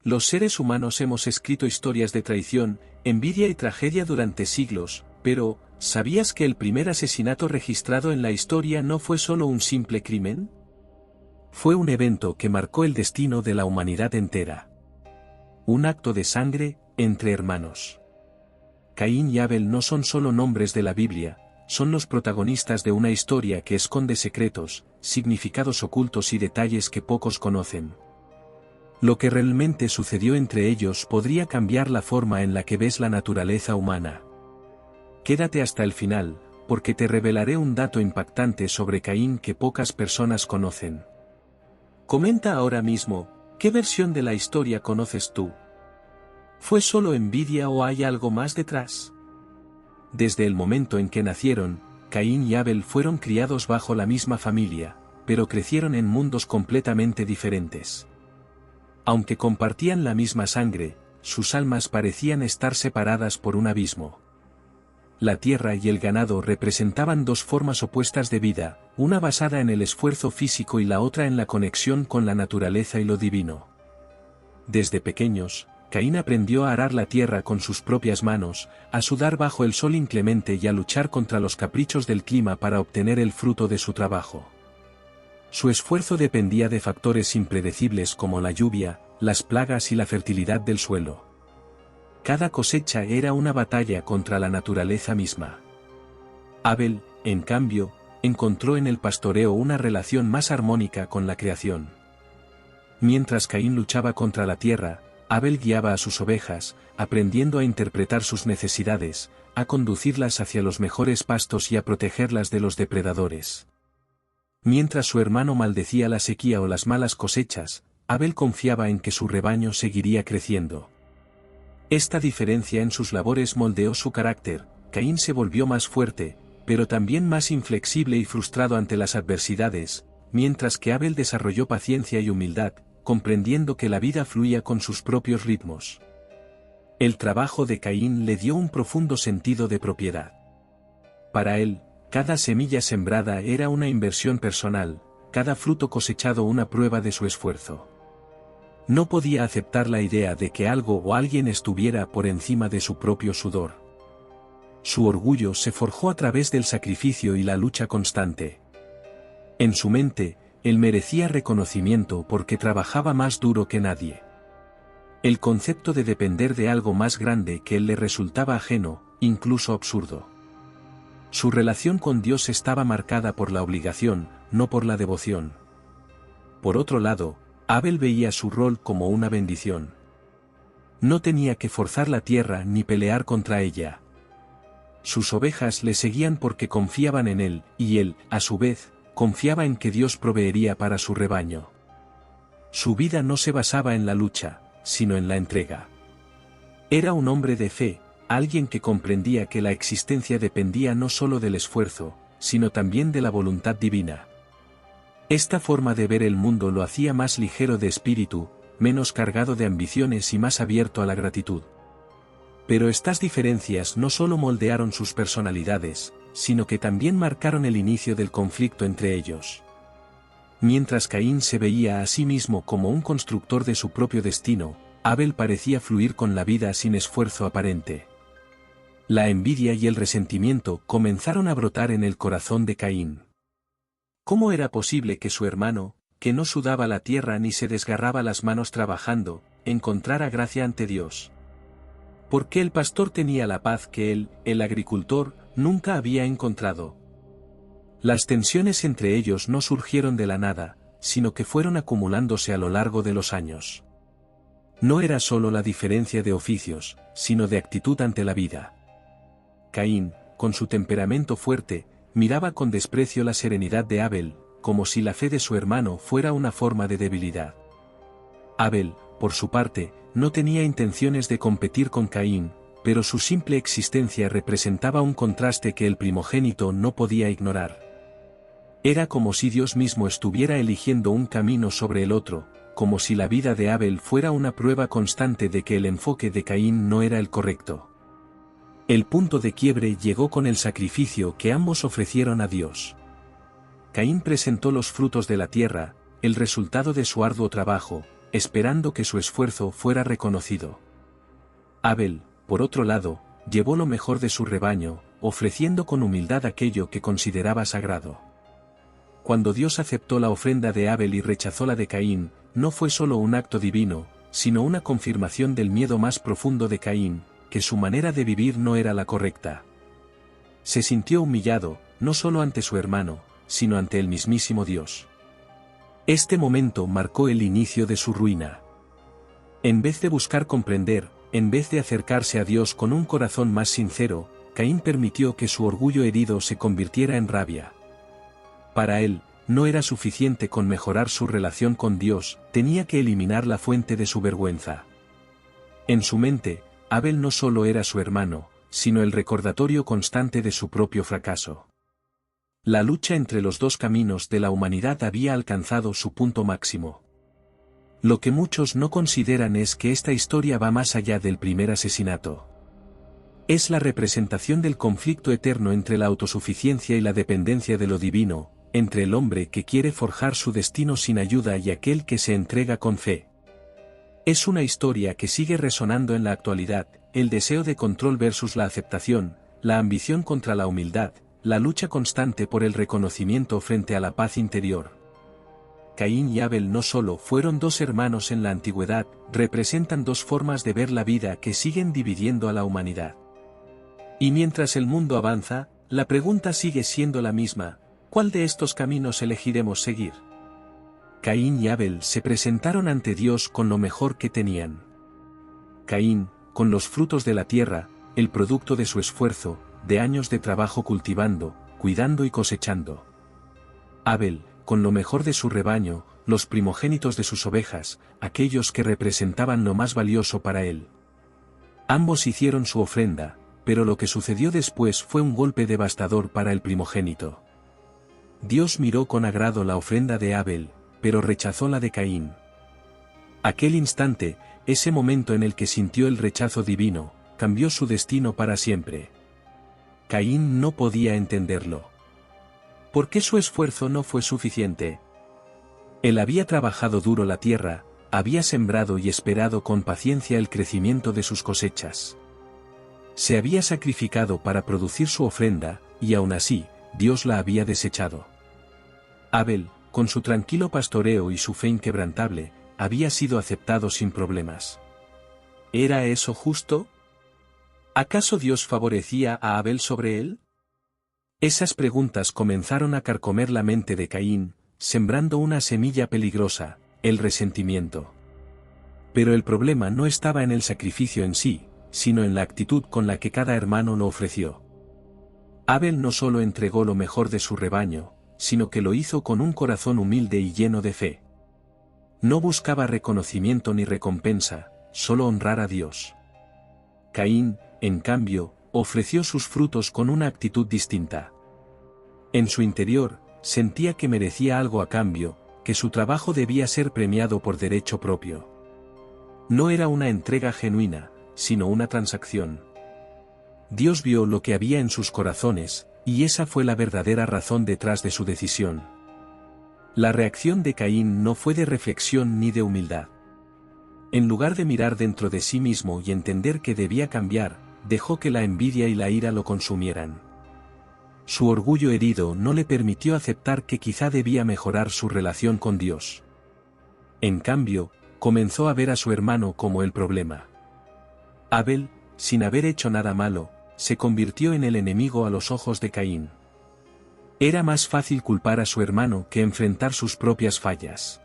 Los seres humanos hemos escrito historias de traición, envidia y tragedia durante siglos, pero, ¿sabías que el primer asesinato registrado en la historia no fue solo un simple crimen? Fue un evento que marcó el destino de la humanidad entera. Un acto de sangre, entre hermanos. Caín y Abel no son solo nombres de la Biblia, son los protagonistas de una historia que esconde secretos, significados ocultos y detalles que pocos conocen. Lo que realmente sucedió entre ellos podría cambiar la forma en la que ves la naturaleza humana. Quédate hasta el final, porque te revelaré un dato impactante sobre Caín que pocas personas conocen. Comenta ahora mismo, ¿qué versión de la historia conoces tú? ¿Fue solo envidia o hay algo más detrás? Desde el momento en que nacieron, Caín y Abel fueron criados bajo la misma familia, pero crecieron en mundos completamente diferentes. Aunque compartían la misma sangre, sus almas parecían estar separadas por un abismo. La tierra y el ganado representaban dos formas opuestas de vida, una basada en el esfuerzo físico y la otra en la conexión con la naturaleza y lo divino. Desde pequeños, Caín aprendió a arar la tierra con sus propias manos, a sudar bajo el sol inclemente y a luchar contra los caprichos del clima para obtener el fruto de su trabajo. Su esfuerzo dependía de factores impredecibles como la lluvia, las plagas y la fertilidad del suelo. Cada cosecha era una batalla contra la naturaleza misma. Abel, en cambio, encontró en el pastoreo una relación más armónica con la creación. Mientras Caín luchaba contra la tierra, Abel guiaba a sus ovejas, aprendiendo a interpretar sus necesidades, a conducirlas hacia los mejores pastos y a protegerlas de los depredadores. Mientras su hermano maldecía la sequía o las malas cosechas, Abel confiaba en que su rebaño seguiría creciendo. Esta diferencia en sus labores moldeó su carácter. Caín se volvió más fuerte, pero también más inflexible y frustrado ante las adversidades, mientras que Abel desarrolló paciencia y humildad, comprendiendo que la vida fluía con sus propios ritmos. El trabajo de Caín le dio un profundo sentido de propiedad. Para él, cada semilla sembrada era una inversión personal, cada fruto cosechado una prueba de su esfuerzo. No podía aceptar la idea de que algo o alguien estuviera por encima de su propio sudor. Su orgullo se forjó a través del sacrificio y la lucha constante. En su mente, él merecía reconocimiento porque trabajaba más duro que nadie. El concepto de depender de algo más grande que él le resultaba ajeno, incluso absurdo. Su relación con Dios estaba marcada por la obligación, no por la devoción. Por otro lado, Abel veía su rol como una bendición. No tenía que forzar la tierra ni pelear contra ella. Sus ovejas le seguían porque confiaban en él, y él, a su vez, confiaba en que Dios proveería para su rebaño. Su vida no se basaba en la lucha, sino en la entrega. Era un hombre de fe, alguien que comprendía que la existencia dependía no solo del esfuerzo, sino también de la voluntad divina. Esta forma de ver el mundo lo hacía más ligero de espíritu, menos cargado de ambiciones y más abierto a la gratitud. Pero estas diferencias no solo moldearon sus personalidades, sino que también marcaron el inicio del conflicto entre ellos. Mientras Caín se veía a sí mismo como un constructor de su propio destino, Abel parecía fluir con la vida sin esfuerzo aparente. La envidia y el resentimiento comenzaron a brotar en el corazón de Caín. ¿Cómo era posible que su hermano, que no sudaba la tierra ni se desgarraba las manos trabajando, encontrara gracia ante Dios? ¿Por qué el pastor tenía la paz que él, el agricultor, nunca había encontrado? Las tensiones entre ellos no surgieron de la nada, sino que fueron acumulándose a lo largo de los años. No era solo la diferencia de oficios, sino de actitud ante la vida. Caín, con su temperamento fuerte, miraba con desprecio la serenidad de Abel, como si la fe de su hermano fuera una forma de debilidad. Abel, por su parte, no tenía intenciones de competir con Caín, pero su simple existencia representaba un contraste que el primogénito no podía ignorar. Era como si Dios mismo estuviera eligiendo un camino sobre el otro, como si la vida de Abel fuera una prueba constante de que el enfoque de Caín no era el correcto. El punto de quiebre llegó con el sacrificio que ambos ofrecieron a Dios. Caín presentó los frutos de la tierra, el resultado de su arduo trabajo, esperando que su esfuerzo fuera reconocido. Abel, por otro lado, llevó lo mejor de su rebaño, ofreciendo con humildad aquello que consideraba sagrado. Cuando Dios aceptó la ofrenda de Abel y rechazó la de Caín, no fue solo un acto divino, sino una confirmación del miedo más profundo de Caín, que su manera de vivir no era la correcta. Se sintió humillado, no solo ante su hermano, sino ante el mismísimo Dios. Este momento marcó el inicio de su ruina. En vez de buscar comprender, en vez de acercarse a Dios con un corazón más sincero, Caín permitió que su orgullo herido se convirtiera en rabia. Para él, no era suficiente con mejorar su relación con Dios, tenía que eliminar la fuente de su vergüenza. En su mente, Abel no solo era su hermano, sino el recordatorio constante de su propio fracaso. La lucha entre los dos caminos de la humanidad había alcanzado su punto máximo. Lo que muchos no consideran es que esta historia va más allá del primer asesinato. Es la representación del conflicto eterno entre la autosuficiencia y la dependencia de lo divino, entre el hombre que quiere forjar su destino sin ayuda y aquel que se entrega con fe. Es una historia que sigue resonando en la actualidad, el deseo de control versus la aceptación, la ambición contra la humildad, la lucha constante por el reconocimiento frente a la paz interior. Caín y Abel no solo fueron dos hermanos en la antigüedad, representan dos formas de ver la vida que siguen dividiendo a la humanidad. Y mientras el mundo avanza, la pregunta sigue siendo la misma: ¿cuál de estos caminos elegiremos seguir? Caín y Abel se presentaron ante Dios con lo mejor que tenían. Caín, con los frutos de la tierra, el producto de su esfuerzo, de años de trabajo cultivando, cuidando y cosechando. Abel, con lo mejor de su rebaño, los primogénitos de sus ovejas, aquellos que representaban lo más valioso para él. Ambos hicieron su ofrenda, pero lo que sucedió después fue un golpe devastador para el primogénito. Dios miró con agrado la ofrenda de Abel, pero rechazó la de Caín. Aquel instante, ese momento en el que sintió el rechazo divino, cambió su destino para siempre. Caín no podía entenderlo. ¿Por qué su esfuerzo no fue suficiente? Él había trabajado duro la tierra, había sembrado y esperado con paciencia el crecimiento de sus cosechas. Se había sacrificado para producir su ofrenda, y aún así, Dios la había desechado. Abel, con su tranquilo pastoreo y su fe inquebrantable, había sido aceptado sin problemas. ¿Era eso justo? ¿Acaso Dios favorecía a Abel sobre él? Esas preguntas comenzaron a carcomer la mente de Caín, sembrando una semilla peligrosa, el resentimiento. Pero el problema no estaba en el sacrificio en sí, sino en la actitud con la que cada hermano lo ofreció. Abel no solo entregó lo mejor de su rebaño, sino que lo hizo con un corazón humilde y lleno de fe. No buscaba reconocimiento ni recompensa, solo honrar a Dios. Caín, en cambio, ofreció sus frutos con una actitud distinta. En su interior, sentía que merecía algo a cambio, que su trabajo debía ser premiado por derecho propio. No era una entrega genuina, sino una transacción. Dios vio lo que había en sus corazones, y esa fue la verdadera razón detrás de su decisión. La reacción de Caín no fue de reflexión ni de humildad. En lugar de mirar dentro de sí mismo y entender que debía cambiar, dejó que la envidia y la ira lo consumieran. Su orgullo herido no le permitió aceptar que quizá debía mejorar su relación con Dios. En cambio, comenzó a ver a su hermano como el problema. Abel, sin haber hecho nada malo, se convirtió en el enemigo a los ojos de Caín. Era más fácil culpar a su hermano que enfrentar sus propias fallas.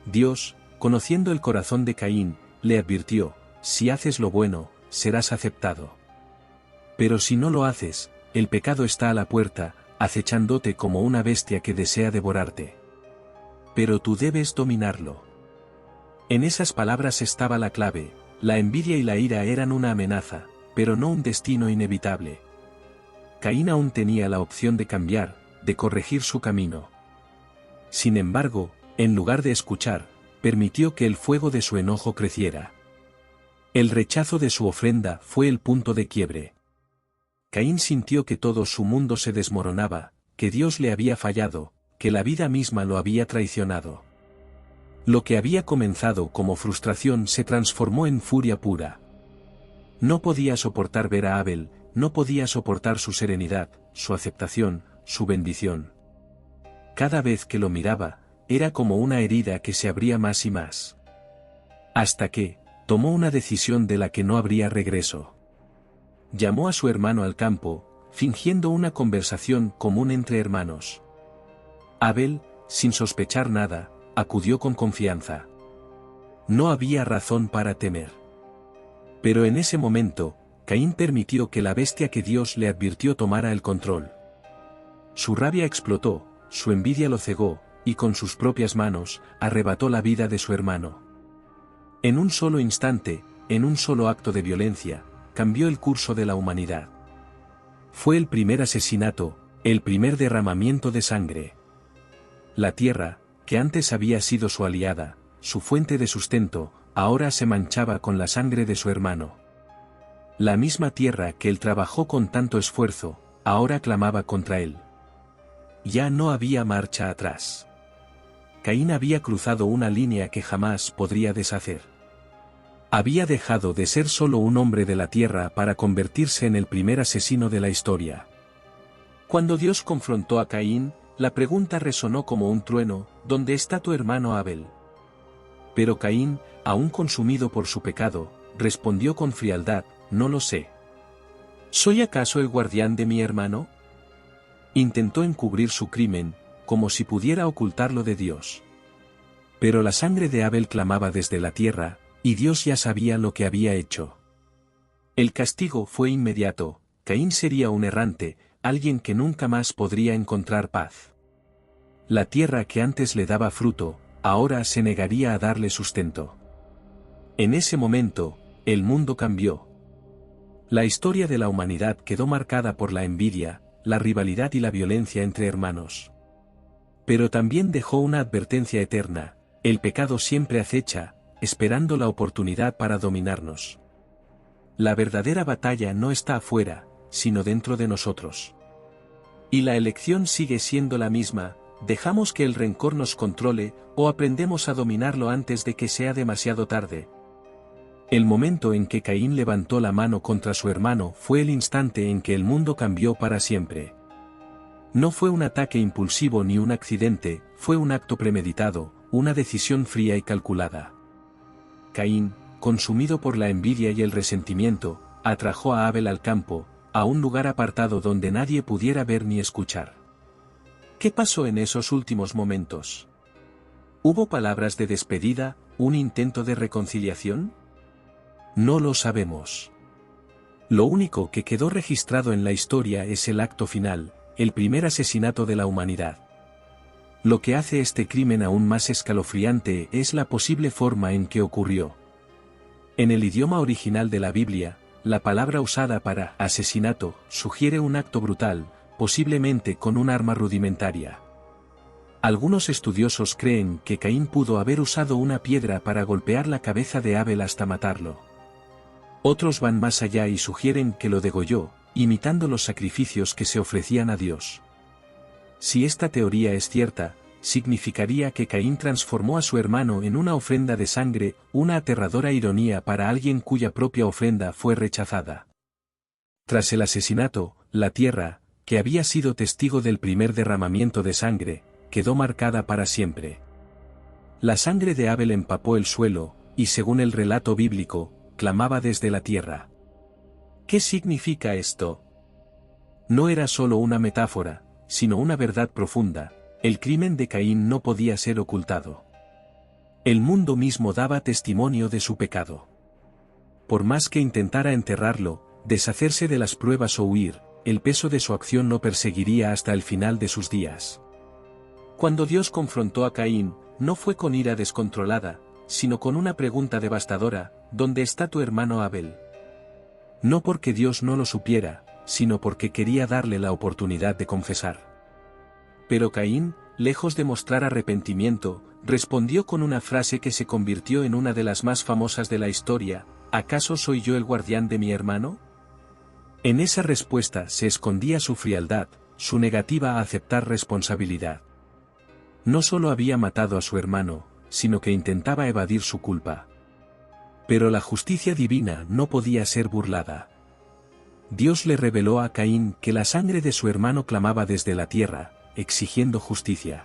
Dios, conociendo el corazón de Caín, le advirtió: si haces lo bueno, serás aceptado. Pero si no lo haces, el pecado está a la puerta, acechándote como una bestia que desea devorarte. Pero tú debes dominarlo. En esas palabras estaba la clave: la envidia y la ira eran una amenaza, pero no un destino inevitable. Caín aún tenía la opción de cambiar, de corregir su camino. Sin embargo, en lugar de escuchar, permitió que el fuego de su enojo creciera. El rechazo de su ofrenda fue el punto de quiebre. Caín sintió que todo su mundo se desmoronaba, que Dios le había fallado, que la vida misma lo había traicionado. Lo que había comenzado como frustración se transformó en furia pura. No podía soportar ver a Abel, no podía soportar su serenidad, su aceptación, su bendición. Cada vez que lo miraba, era como una herida que se abría más y más. Hasta que, tomó una decisión de la que no habría regreso. Llamó a su hermano al campo, fingiendo una conversación común entre hermanos. Abel, sin sospechar nada, acudió con confianza. No había razón para temer. Pero en ese momento, Caín permitió que la bestia que Dios le advirtió tomara el control. Su rabia explotó, su envidia lo cegó, y con sus propias manos, arrebató la vida de su hermano. En un solo instante, en un solo acto de violencia, cambió el curso de la humanidad. Fue el primer asesinato, el primer derramamiento de sangre. La tierra, que antes había sido su aliada, su fuente de sustento, ahora se manchaba con la sangre de su hermano. La misma tierra que él trabajó con tanto esfuerzo, ahora clamaba contra él. Ya no había marcha atrás. Caín había cruzado una línea que jamás podría deshacer. Había dejado de ser solo un hombre de la tierra para convertirse en el primer asesino de la historia. Cuando Dios confrontó a Caín, la pregunta resonó como un trueno: ¿dónde está tu hermano Abel? Pero Caín, aún consumido por su pecado, respondió con frialdad: no lo sé. ¿Soy acaso el guardián de mi hermano? Intentó encubrir su crimen, como si pudiera ocultarlo de Dios. Pero la sangre de Abel clamaba desde la tierra, y Dios ya sabía lo que había hecho. El castigo fue inmediato: Caín sería un errante, alguien que nunca más podría encontrar paz. La tierra que antes le daba fruto, ahora se negaría a darle sustento. En ese momento, el mundo cambió. La historia de la humanidad quedó marcada por la envidia, la rivalidad y la violencia entre hermanos. Pero también dejó una advertencia eterna: el pecado siempre acecha, esperando la oportunidad para dominarnos. La verdadera batalla no está afuera, sino dentro de nosotros. Y la elección sigue siendo la misma: ¿dejamos que el rencor nos controle, o aprendemos a dominarlo antes de que sea demasiado tarde? El momento en que Caín levantó la mano contra su hermano fue el instante en que el mundo cambió para siempre. No fue un ataque impulsivo ni un accidente, fue un acto premeditado, una decisión fría y calculada. Caín, consumido por la envidia y el resentimiento, atrajo a Abel al campo, a un lugar apartado donde nadie pudiera ver ni escuchar. ¿Qué pasó en esos últimos momentos? ¿Hubo palabras de despedida, un intento de reconciliación? No lo sabemos. Lo único que quedó registrado en la historia es el acto final, el primer asesinato de la humanidad. Lo que hace este crimen aún más escalofriante es la posible forma en que ocurrió. En el idioma original de la Biblia, la palabra usada para asesinato sugiere un acto brutal, posiblemente con un arma rudimentaria. Algunos estudiosos creen que Caín pudo haber usado una piedra para golpear la cabeza de Abel hasta matarlo. Otros van más allá y sugieren que lo degolló, imitando los sacrificios que se ofrecían a Dios. Si esta teoría es cierta, significaría que Caín transformó a su hermano en una ofrenda de sangre, una aterradora ironía para alguien cuya propia ofrenda fue rechazada. Tras el asesinato, la tierra, que había sido testigo del primer derramamiento de sangre, quedó marcada para siempre. La sangre de Abel empapó el suelo, y según el relato bíblico, clamaba desde la tierra. ¿Qué significa esto? No era solo una metáfora, sino una verdad profunda: el crimen de Caín no podía ser ocultado. El mundo mismo daba testimonio de su pecado. Por más que intentara enterrarlo, deshacerse de las pruebas o huir, el peso de su acción lo perseguiría hasta el final de sus días. Cuando Dios confrontó a Caín, no fue con ira descontrolada, sino con una pregunta devastadora: ¿dónde está tu hermano Abel? No porque Dios no lo supiera, sino porque quería darle la oportunidad de confesar. Pero Caín, lejos de mostrar arrepentimiento, respondió con una frase que se convirtió en una de las más famosas de la historia: ¿acaso soy yo el guardián de mi hermano? En esa respuesta se escondía su frialdad, su negativa a aceptar responsabilidad. No solo había matado a su hermano, sino que intentaba evadir su culpa. Pero la justicia divina no podía ser burlada. Dios le reveló a Caín que la sangre de su hermano clamaba desde la tierra, exigiendo justicia.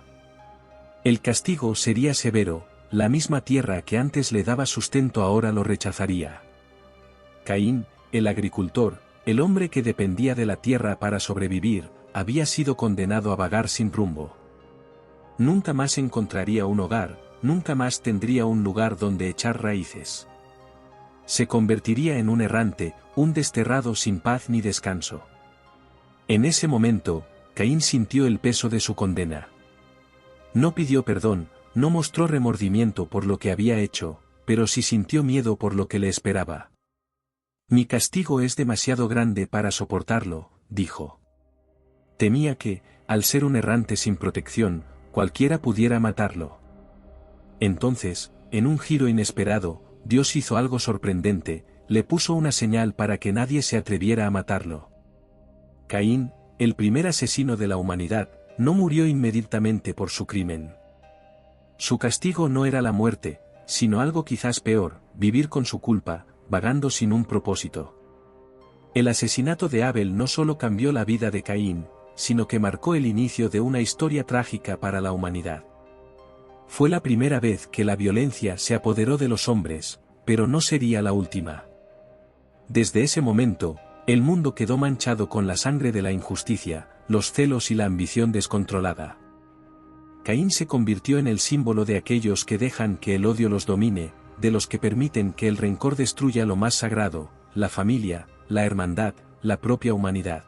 El castigo sería severo, la misma tierra que antes le daba sustento ahora lo rechazaría. Caín, el agricultor, el hombre que dependía de la tierra para sobrevivir, había sido condenado a vagar sin rumbo. Nunca más encontraría un hogar, nunca más tendría un lugar donde echar raíces. Se convertiría en un errante, un desterrado sin paz ni descanso. En ese momento, Caín sintió el peso de su condena. No pidió perdón, no mostró remordimiento por lo que había hecho, pero sí sintió miedo por lo que le esperaba. Mi castigo es demasiado grande para soportarlo, dijo. Temía que, al ser un errante sin protección, cualquiera pudiera matarlo. Entonces, en un giro inesperado, Dios hizo algo sorprendente, le puso una señal para que nadie se atreviera a matarlo. Caín, el primer asesino de la humanidad, no murió inmediatamente por su crimen. Su castigo no era la muerte, sino algo quizás peor, vivir con su culpa, vagando sin un propósito. El asesinato de Abel no solo cambió la vida de Caín, sino que marcó el inicio de una historia trágica para la humanidad. Fue la primera vez que la violencia se apoderó de los hombres, pero no sería la última. Desde ese momento, el mundo quedó manchado con la sangre de la injusticia, los celos y la ambición descontrolada. Caín se convirtió en el símbolo de aquellos que dejan que el odio los domine, de los que permiten que el rencor destruya lo más sagrado, la familia, la hermandad, la propia humanidad.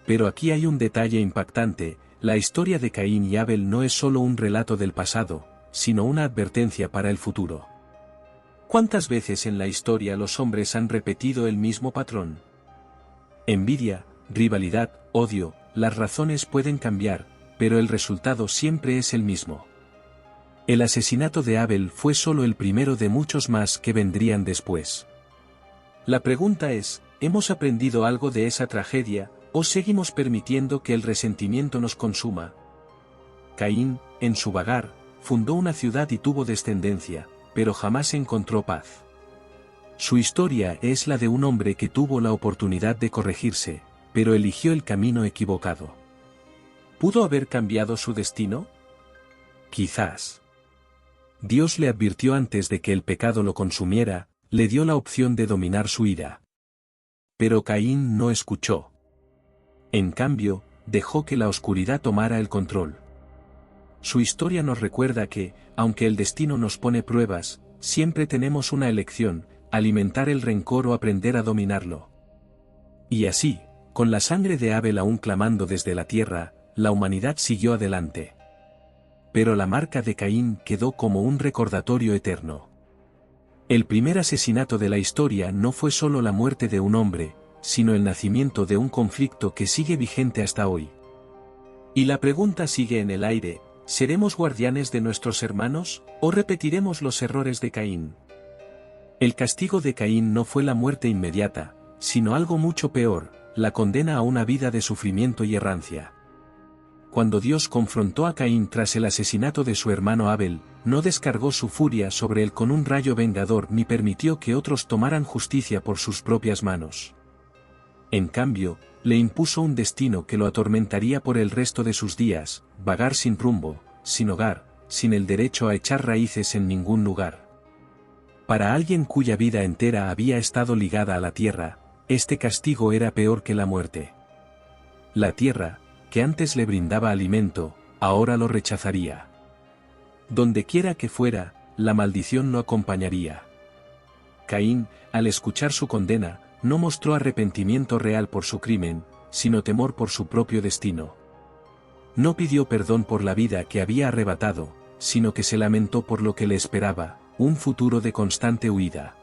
Pero aquí hay un detalle impactante: la historia de Caín y Abel no es solo un relato del pasado, sino una advertencia para el futuro. ¿Cuántas veces en la historia los hombres han repetido el mismo patrón? Envidia, rivalidad, odio, las razones pueden cambiar, pero el resultado siempre es el mismo. El asesinato de Abel fue solo el primero de muchos más que vendrían después. La pregunta es, ¿hemos aprendido algo de esa tragedia, o seguimos permitiendo que el resentimiento nos consuma? Caín, en su vagar, fundó una ciudad y tuvo descendencia, pero jamás encontró paz. Su historia es la de un hombre que tuvo la oportunidad de corregirse, pero eligió el camino equivocado. ¿Pudo haber cambiado su destino? Quizás. Dios le advirtió antes de que el pecado lo consumiera, le dio la opción de dominar su ira. Pero Caín no escuchó. En cambio, dejó que la oscuridad tomara el control. Su historia nos recuerda que, aunque el destino nos pone pruebas, siempre tenemos una elección: alimentar el rencor o aprender a dominarlo. Y así, con la sangre de Abel aún clamando desde la tierra, la humanidad siguió adelante. Pero la marca de Caín quedó como un recordatorio eterno. El primer asesinato de la historia no fue solo la muerte de un hombre, sino el nacimiento de un conflicto que sigue vigente hasta hoy. Y la pregunta sigue en el aire: ¿seremos guardianes de nuestros hermanos, o repetiremos los errores de Caín? El castigo de Caín no fue la muerte inmediata, sino algo mucho peor: la condena a una vida de sufrimiento y errancia. Cuando Dios confrontó a Caín tras el asesinato de su hermano Abel, no descargó su furia sobre él con un rayo vengador ni permitió que otros tomaran justicia por sus propias manos. En cambio, le impuso un destino que lo atormentaría por el resto de sus días: vagar sin rumbo, sin hogar, sin el derecho a echar raíces en ningún lugar. Para alguien cuya vida entera había estado ligada a la tierra, este castigo era peor que la muerte. La tierra, que antes le brindaba alimento, ahora lo rechazaría. Donde quiera que fuera, la maldición lo acompañaría. Caín, al escuchar su condena, no mostró arrepentimiento real por su crimen, sino temor por su propio destino. No pidió perdón por la vida que había arrebatado, sino que se lamentó por lo que le esperaba: un futuro de constante huida.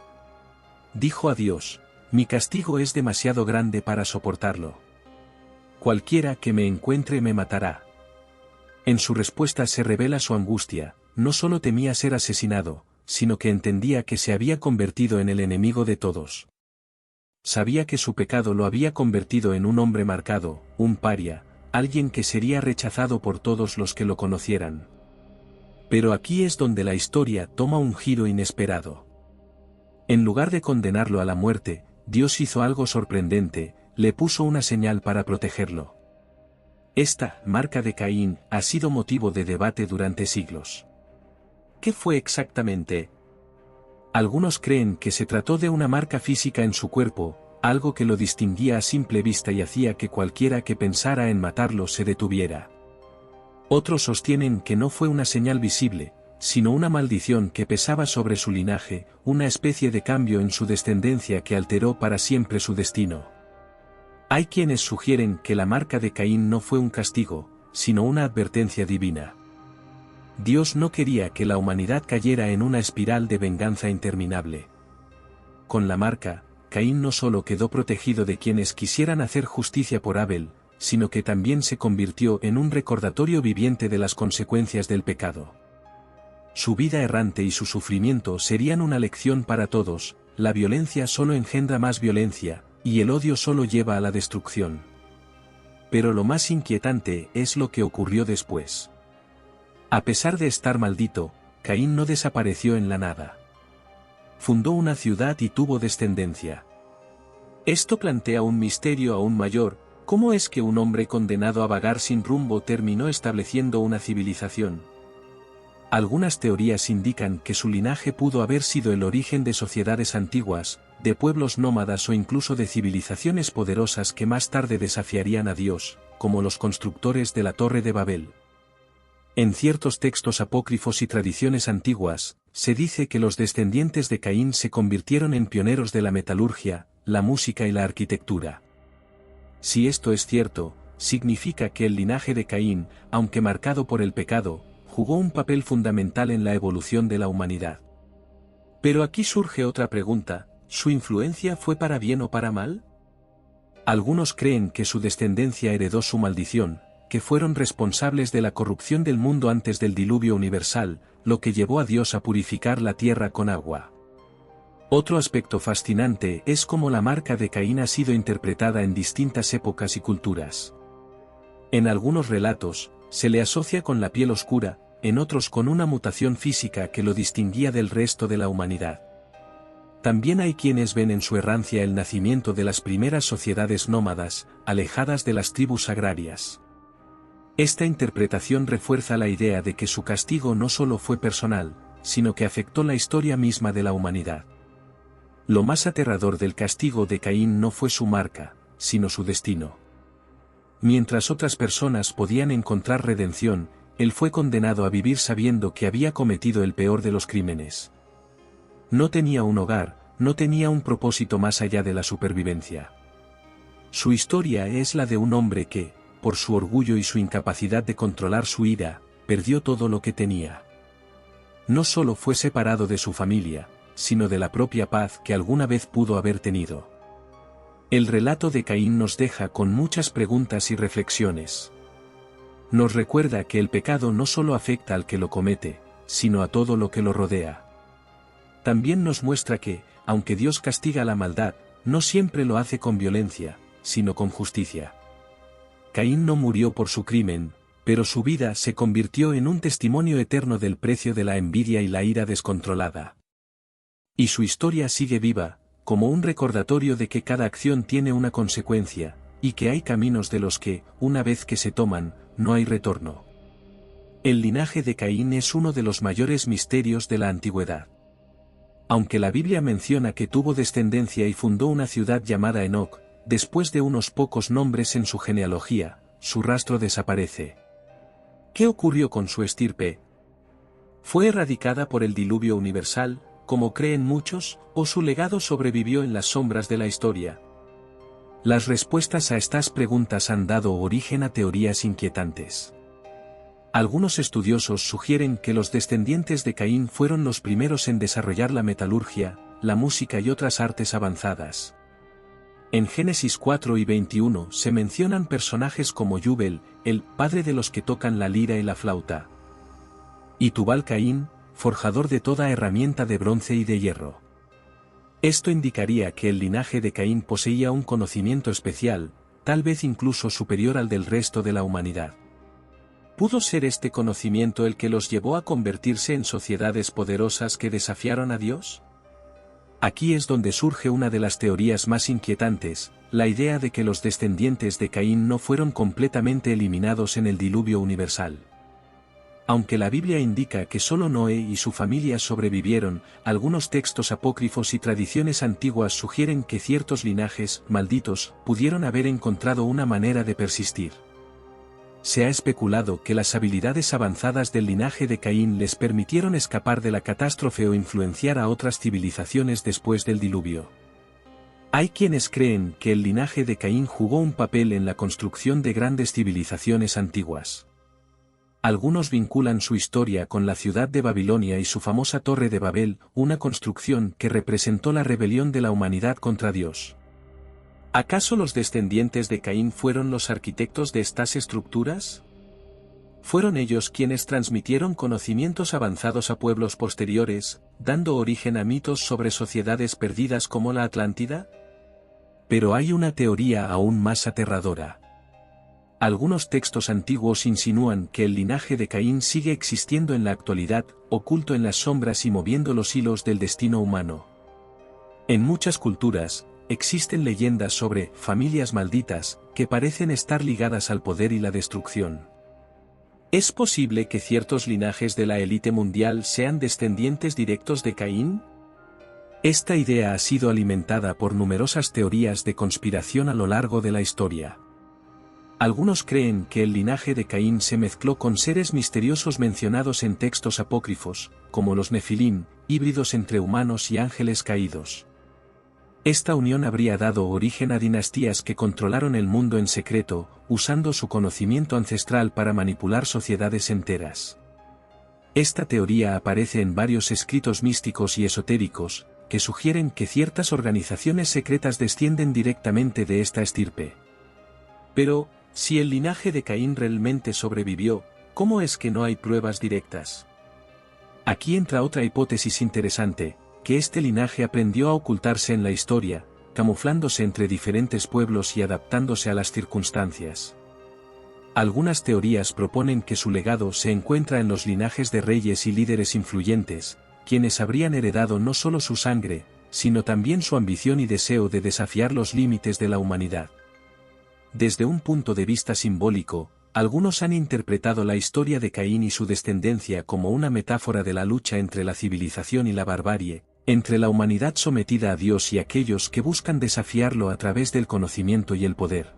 Dijo a Dios: mi castigo es demasiado grande para soportarlo. Cualquiera que me encuentre me matará. En su respuesta se revela su angustia: no solo temía ser asesinado, sino que entendía que se había convertido en el enemigo de todos. Sabía que su pecado lo había convertido en un hombre marcado, un paria, alguien que sería rechazado por todos los que lo conocieran. Pero aquí es donde la historia toma un giro inesperado. En lugar de condenarlo a la muerte, Dios hizo algo sorprendente, le puso una señal para protegerlo. Esta marca de Caín ha sido motivo de debate durante siglos. ¿Qué fue exactamente? Algunos creen que se trató de una marca física en su cuerpo, algo que lo distinguía a simple vista y hacía que cualquiera que pensara en matarlo se detuviera. Otros sostienen que no fue una señal visible, sino una maldición que pesaba sobre su linaje, una especie de cambio en su descendencia que alteró para siempre su destino. Hay quienes sugieren que la marca de Caín no fue un castigo, sino una advertencia divina. Dios no quería que la humanidad cayera en una espiral de venganza interminable. Con la marca, Caín no solo quedó protegido de quienes quisieran hacer justicia por Abel, sino que también se convirtió en un recordatorio viviente de las consecuencias del pecado. Su vida errante y su sufrimiento serían una lección para todos: la violencia solo engendra más violencia, y el odio solo lleva a la destrucción. Pero lo más inquietante es lo que ocurrió después. A pesar de estar maldito, Caín no desapareció en la nada. Fundó una ciudad y tuvo descendencia. Esto plantea un misterio aún mayor: ¿cómo es que un hombre condenado a vagar sin rumbo terminó estableciendo una civilización? Algunas teorías indican que su linaje pudo haber sido el origen de sociedades antiguas, de pueblos nómadas o incluso de civilizaciones poderosas que más tarde desafiarían a Dios, como los constructores de la Torre de Babel. En ciertos textos apócrifos y tradiciones antiguas, se dice que los descendientes de Caín se convirtieron en pioneros de la metalurgia, la música y la arquitectura. Si esto es cierto, significa que el linaje de Caín, aunque marcado por el pecado, jugó un papel fundamental en la evolución de la humanidad. Pero aquí surge otra pregunta: ¿su influencia fue para bien o para mal? Algunos creen que su descendencia heredó su maldición, que fueron responsables de la corrupción del mundo antes del diluvio universal, lo que llevó a Dios a purificar la tierra con agua. Otro aspecto fascinante es cómo la marca de Caín ha sido interpretada en distintas épocas y culturas. En algunos relatos, se le asocia con la piel oscura, en otros con una mutación física que lo distinguía del resto de la humanidad. También hay quienes ven en su errancia el nacimiento de las primeras sociedades nómadas, alejadas de las tribus agrarias. Esta interpretación refuerza la idea de que su castigo no solo fue personal, sino que afectó la historia misma de la humanidad. Lo más aterrador del castigo de Caín no fue su marca, sino su destino. Mientras otras personas podían encontrar redención, él fue condenado a vivir sabiendo que había cometido el peor de los crímenes. No tenía un hogar, no tenía un propósito más allá de la supervivencia. Su historia es la de un hombre que, por su orgullo y su incapacidad de controlar su ira, perdió todo lo que tenía. No solo fue separado de su familia, sino de la propia paz que alguna vez pudo haber tenido. El relato de Caín nos deja con muchas preguntas y reflexiones. Nos recuerda que el pecado no solo afecta al que lo comete, sino a todo lo que lo rodea. También nos muestra que, aunque Dios castiga la maldad, no siempre lo hace con violencia, sino con justicia. Caín no murió por su crimen, pero su vida se convirtió en un testimonio eterno del precio de la envidia y la ira descontrolada. Y su historia sigue viva, como un recordatorio de que cada acción tiene una consecuencia, y que hay caminos de los que, una vez que se toman, no hay retorno. El linaje de Caín es uno de los mayores misterios de la antigüedad. Aunque la Biblia menciona que tuvo descendencia y fundó una ciudad llamada Enoc, después de unos pocos nombres en su genealogía, su rastro desaparece. ¿Qué ocurrió con su estirpe? ¿Fue erradicada por el diluvio universal, como creen muchos, o su legado sobrevivió en las sombras de la historia? Las respuestas a estas preguntas han dado origen a teorías inquietantes. Algunos estudiosos sugieren que los descendientes de Caín fueron los primeros en desarrollar la metalurgia, la música y otras artes avanzadas. En Génesis 4 y 21 se mencionan personajes como Jubel, el padre de los que tocan la lira y la flauta, y Tubal-Caín, forjador de toda herramienta de bronce y de hierro. Esto indicaría que el linaje de Caín poseía un conocimiento especial, tal vez incluso superior al del resto de la humanidad. ¿Pudo ser este conocimiento el que los llevó a convertirse en sociedades poderosas que desafiaron a Dios? Aquí es donde surge una de las teorías más inquietantes, la idea de que los descendientes de Caín no fueron completamente eliminados en el diluvio universal. Aunque la Biblia indica que solo Noé y su familia sobrevivieron, algunos textos apócrifos y tradiciones antiguas sugieren que ciertos linajes malditos pudieron haber encontrado una manera de persistir. Se ha especulado que las habilidades avanzadas del linaje de Caín les permitieron escapar de la catástrofe o influenciar a otras civilizaciones después del diluvio. Hay quienes creen que el linaje de Caín jugó un papel en la construcción de grandes civilizaciones antiguas. Algunos vinculan su historia con la ciudad de Babilonia y su famosa Torre de Babel, una construcción que representó la rebelión de la humanidad contra Dios. ¿Acaso los descendientes de Caín fueron los arquitectos de estas estructuras? ¿Fueron ellos quienes transmitieron conocimientos avanzados a pueblos posteriores, dando origen a mitos sobre sociedades perdidas como la Atlántida? Pero hay una teoría aún más aterradora. Algunos textos antiguos insinúan que el linaje de Caín sigue existiendo en la actualidad, oculto en las sombras y moviendo los hilos del destino humano. En muchas culturas, existen leyendas sobre familias malditas, que parecen estar ligadas al poder y la destrucción. ¿Es posible que ciertos linajes de la élite mundial sean descendientes directos de Caín? Esta idea ha sido alimentada por numerosas teorías de conspiración a lo largo de la historia. Algunos creen que el linaje de Caín se mezcló con seres misteriosos mencionados en textos apócrifos, como los Nefilim, híbridos entre humanos y ángeles caídos. Esta unión habría dado origen a dinastías que controlaron el mundo en secreto, usando su conocimiento ancestral para manipular sociedades enteras. Esta teoría aparece en varios escritos místicos y esotéricos, que sugieren que ciertas organizaciones secretas descienden directamente de esta estirpe. Pero, si el linaje de Caín realmente sobrevivió, ¿cómo es que no hay pruebas directas? Aquí entra otra hipótesis interesante, que este linaje aprendió a ocultarse en la historia, camuflándose entre diferentes pueblos y adaptándose a las circunstancias. Algunas teorías proponen que su legado se encuentra en los linajes de reyes y líderes influyentes, quienes habrían heredado no solo su sangre, sino también su ambición y deseo de desafiar los límites de la humanidad. Desde un punto de vista simbólico, algunos han interpretado la historia de Caín y su descendencia como una metáfora de la lucha entre la civilización y la barbarie, entre la humanidad sometida a Dios y aquellos que buscan desafiarlo a través del conocimiento y el poder.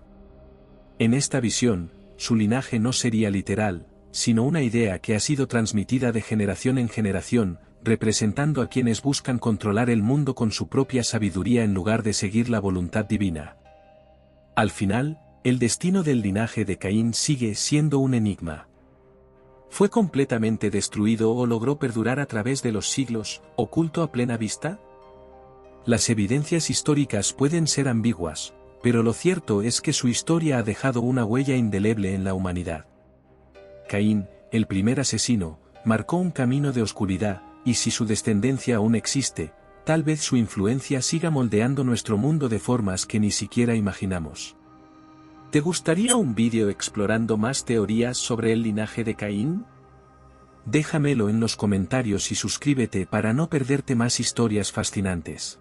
En esta visión, su linaje no sería literal, sino una idea que ha sido transmitida de generación en generación, representando a quienes buscan controlar el mundo con su propia sabiduría en lugar de seguir la voluntad divina. Al final, el destino del linaje de Caín sigue siendo un enigma. ¿Fue completamente destruido o logró perdurar a través de los siglos, oculto a plena vista? Las evidencias históricas pueden ser ambiguas, pero lo cierto es que su historia ha dejado una huella indeleble en la humanidad. Caín, el primer asesino, marcó un camino de oscuridad, y si su descendencia aún existe, tal vez su influencia siga moldeando nuestro mundo de formas que ni siquiera imaginamos. ¿Te gustaría un vídeo explorando más teorías sobre el linaje de Caín? Déjamelo en los comentarios y suscríbete para no perderte más historias fascinantes.